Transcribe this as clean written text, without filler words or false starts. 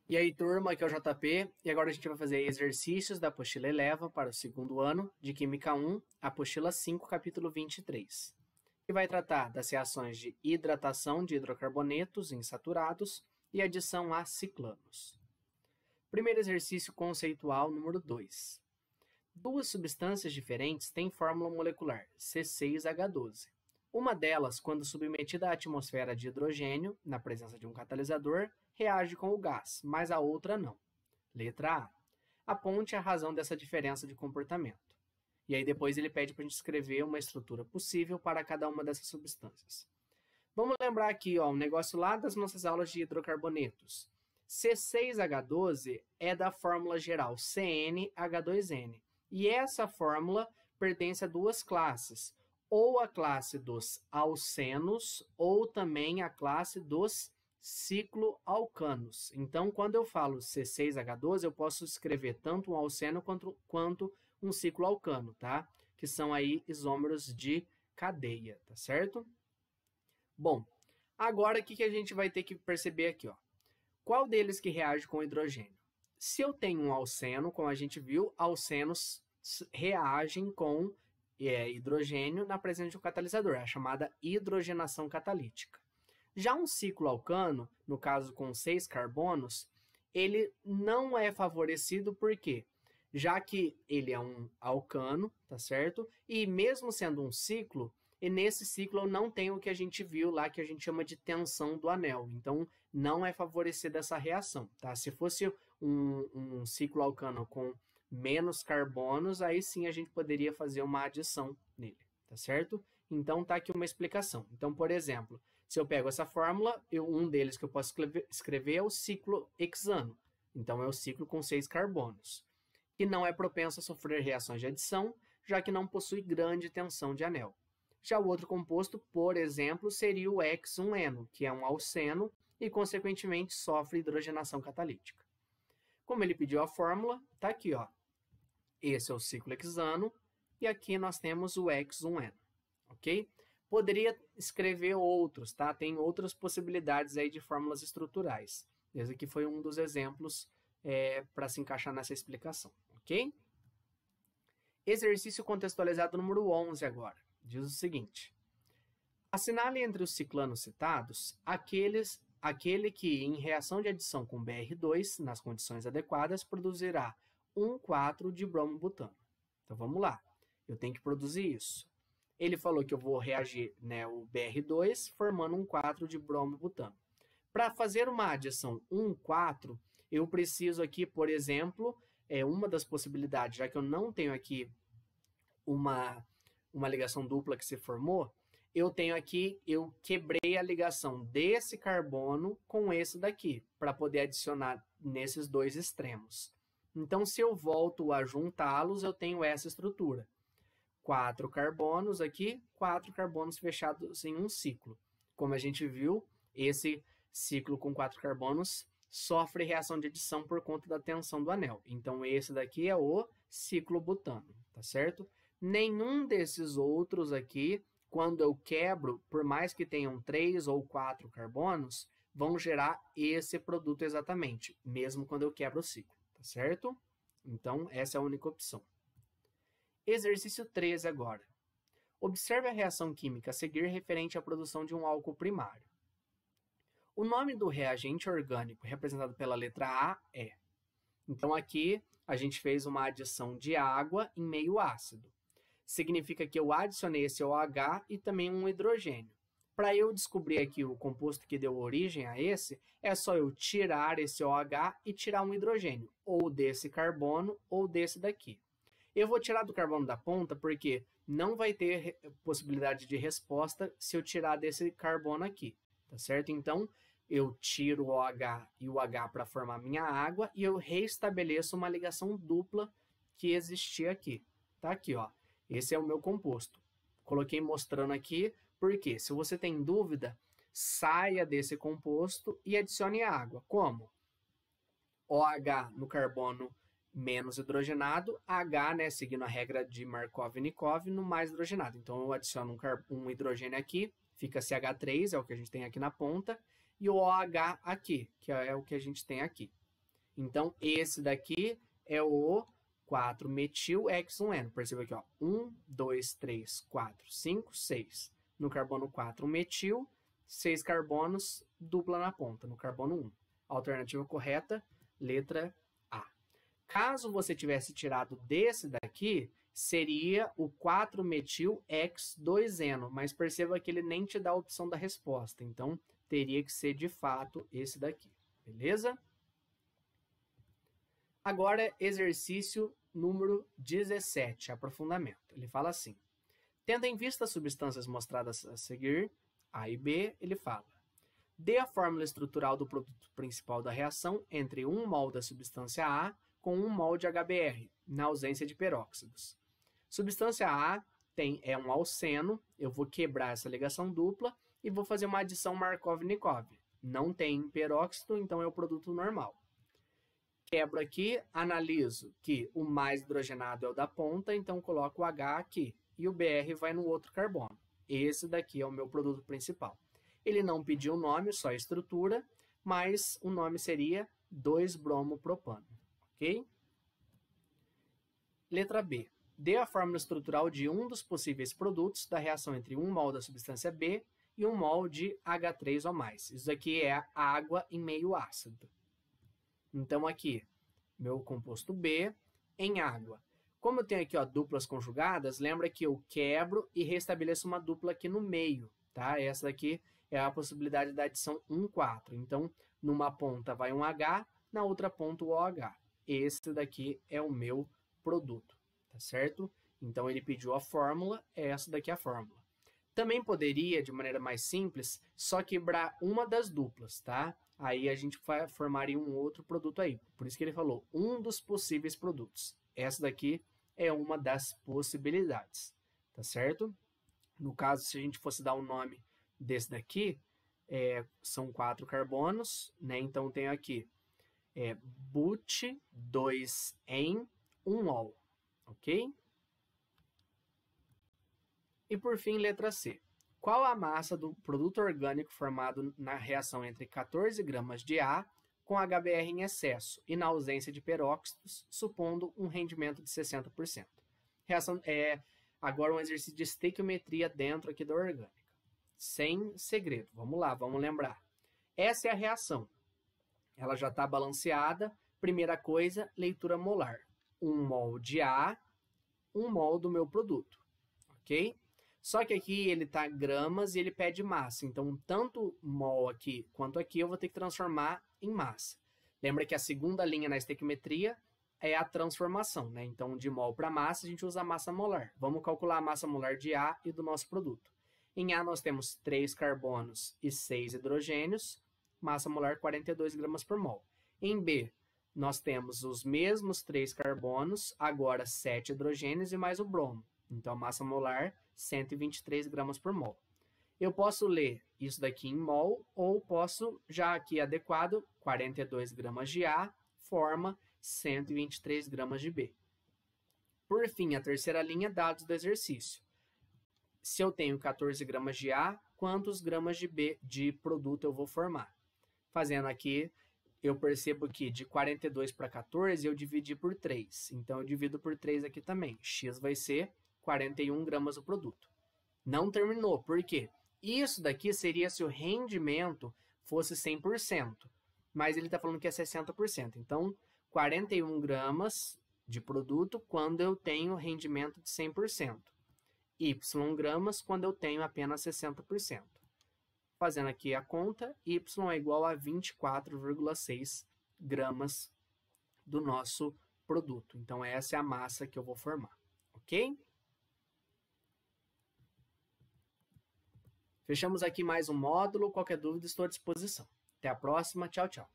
E aí, turma, aqui é o JP, e agora a gente vai fazer exercícios da apostila Eleva para o segundo ano de Química 1, apostila 5, capítulo 23, que vai tratar das reações de hidratação de hidrocarbonetos insaturados e adição a ciclanos. Primeiro exercício conceitual número 2. Duas substâncias diferentes têm fórmula molecular, C6H12. Uma delas, quando submetida à atmosfera de hidrogênio, na presença de um catalisador, reage com o gás, mas a outra não. Letra A. Aponte a razão dessa diferença de comportamento. E aí depois ele pede para a gente escrever uma estrutura possível para cada uma dessas substâncias. Vamos lembrar aqui, um negócio lá das nossas aulas de hidrocarbonetos. C6H12 é da fórmula geral CnH2n. E essa fórmula pertence a duas classes, ou a classe dos alcenos, ou também a classe dos cicloalcanos. Então, quando eu falo C6H12, eu posso escrever tanto um alceno quanto um cicloalcano, tá? Que são aí isômeros de cadeia, tá certo? Bom, agora o que a gente vai ter que perceber aqui, ó? Qual deles que reage com hidrogênio? Se eu tenho um alceno, como a gente viu, alcenos reagem com hidrogênio na presença de um catalisador, a chamada hidrogenação catalítica. Já um cicloalcano, no caso com 6 carbonos, ele não é favorecido por quê? Já que ele é um alcano, tá certo? E mesmo sendo um ciclo, e nesse ciclo eu não tenho o que a gente viu lá, que a gente chama de tensão do anel. Então, não é favorecida essa reação, tá? Se fosse um cicloalcano com menos carbonos, aí sim a gente poderia fazer uma adição nele, tá certo? Então, tá aqui uma explicação. Então, por exemplo, se eu pego essa fórmula, um deles que eu posso escrever é o ciclohexano. Então, é o ciclo com 6 carbonos, que não é propenso a sofrer reações de adição, já que não possui grande tensão de anel. Já o outro composto, por exemplo, seria o X1N, que é um alceno e, consequentemente, sofre hidrogenação catalítica. Como ele pediu a fórmula, tá aqui, ó. Esse é o ciclohexano e aqui nós temos o X1N, ok? Poderia escrever outros, tá? Tem outras possibilidades aí de fórmulas estruturais. Esse aqui foi um dos exemplos para se encaixar nessa explicação, ok? Exercício contextualizado número 11 agora. Diz o seguinte: assinale entre os ciclanos citados aquele que, em reação de adição com BR2, nas condições adequadas, produzirá 1,4 de bromo-butano. Então, vamos lá. Eu tenho que produzir isso. Ele falou que eu vou reagir, o BR2 formando 1,4 de bromo-butano. Para fazer uma adição 1,4, eu preciso aqui, por exemplo, uma das possibilidades, já que eu não tenho aqui uma ligação dupla que se formou, eu quebrei a ligação desse carbono com esse daqui, para poder adicionar nesses dois extremos. Então, se eu volto a juntá-los, eu tenho essa estrutura. 4 carbonos aqui, 4 carbonos fechados em um ciclo. Como a gente viu, esse ciclo com 4 carbonos sofre reação de adição por conta da tensão do anel. Então, esse daqui é o ciclobutano, tá certo? Nenhum desses outros aqui, quando eu quebro, por mais que tenham 3 ou 4 carbonos, vão gerar esse produto exatamente, mesmo quando eu quebro o ciclo, tá certo? Então, essa é a única opção. Exercício 13 agora. Observe a reação química a seguir referente à produção de um álcool primário. O nome do reagente orgânico representado pela letra A é. Então, aqui a gente fez uma adição de água em meio ácido. Significa que eu adicionei esse OH e também um hidrogênio. Para eu descobrir aqui o composto que deu origem a esse, é só eu tirar esse OH e tirar um hidrogênio, ou desse carbono ou desse daqui. Eu vou tirar do carbono da ponta porque não vai ter possibilidade de resposta se eu tirar desse carbono aqui, tá certo? Então, eu tiro o OH e o H para formar minha água e eu reestabeleço uma ligação dupla que existia aqui. Tá aqui, ó. Esse é o meu composto. Coloquei mostrando aqui porque, se você tem dúvida, saia desse composto e adicione água. Como? OH no carbono menos hidrogenado, H, seguindo a regra de Markov-Nikov, no mais hidrogenado. Então, eu adiciono um hidrogênio aqui, fica CH3, é o que a gente tem aqui na ponta, e o OH aqui, que é o que a gente tem aqui, Então, esse daqui é o 4-metil-X1N. Perceba aqui, ó, 1, 2, 3, 4, 5, 6. No carbono 4, 1 metil, 6 carbonos, dupla na ponta, no carbono 1. Alternativa correta, letra A. Caso você tivesse tirado desse daqui, seria o 4-metil-X2Eno, mas perceba que ele nem te dá a opção da resposta, então teria que ser de fato esse daqui, beleza? Agora, exercício número 17, aprofundamento. Ele fala assim: tendo em vista as substâncias mostradas a seguir, A e B, ele fala: dê a fórmula estrutural do produto principal da reação entre 1 mol da substância A com 1 mol de HBr, na ausência de peróxidos. Substância A é um alceno, eu vou quebrar essa ligação dupla e vou fazer uma adição Markov-Nikov. Não tem peróxido, então é o produto normal. Quebro aqui, analiso que o mais hidrogenado é o da ponta, então coloco o H aqui. E o Br vai no outro carbono. Esse daqui é o meu produto principal. Ele não pediu o nome, só a estrutura, mas o nome seria 2-bromopropano. Ok? Letra B. Dê a fórmula estrutural de um dos possíveis produtos da reação entre 1 mol da substância B e 1 mol de H3 ou mais. Isso aqui é água em meio ácido. Então, aqui, meu composto B em água. Como eu tenho aqui, ó, duplas conjugadas, lembra que eu quebro e restabeleço uma dupla aqui no meio, tá? Essa daqui é a possibilidade da adição 1,4. Então, numa ponta vai um H, na outra ponta o OH. Esse daqui é o meu produto, tá certo? Então, ele pediu a fórmula, essa daqui é a fórmula. Também poderia, de maneira mais simples, só quebrar uma das duplas, tá? Aí a gente formaria um outro produto aí. Por isso que ele falou, um dos possíveis produtos. Essa daqui é uma das possibilidades, tá certo? No caso, se a gente fosse dar o nome desse daqui, são 4 carbonos, né? Então, tenho aqui but 2-en 1-ol, ok? E por fim, letra C. Qual a massa do produto orgânico formado na reação entre 14 gramas de A com HBr em excesso e na ausência de peróxidos, supondo um rendimento de 60%? Reação agora um exercício de estequiometria dentro aqui da orgânica. Sem segredo. Vamos lá, vamos lembrar. Essa é a reação. Ela já está balanceada. Primeira coisa, leitura molar. 1 mol de A, 1 mol do meu produto. Ok? Só que aqui ele está gramas e ele pede massa. Então, tanto mol aqui quanto aqui eu vou ter que transformar em massa. Lembra que a segunda linha na estequiometria é a transformação, né? Então, de mol para massa, a gente usa a massa molar. Vamos calcular a massa molar de A e do nosso produto. Em A, nós temos 3 carbonos e 6 hidrogênios. Massa molar 42 gramas por mol. Em B, nós temos os mesmos 3 carbonos, agora 7 hidrogênios e mais o bromo. Então, a massa molar 123 gramas por mol. Eu posso ler isso daqui em mol ou posso, já aqui adequado, 42 gramas de A forma 123 gramas de B. Por fim, a terceira linha, dados do exercício. Se eu tenho 14 gramas de A, quantos gramas de B de produto eu vou formar? Fazendo aqui, eu percebo que de 42 para 14 eu dividi por 3. Então, eu divido por 3 aqui também. X vai ser 41 gramas o produto. Não terminou, por quê? Isso daqui seria se o rendimento fosse 100%, mas ele está falando que é 60%. Então, 41 gramas de produto quando eu tenho rendimento de 100%. Y gramas quando eu tenho apenas 60%. Fazendo aqui a conta, Y é igual a 24,6 gramas do nosso produto. Então, essa é a massa que eu vou formar, ok? Fechamos aqui mais um módulo. Qualquer dúvida, estou à disposição. Até a próxima. Tchau, tchau.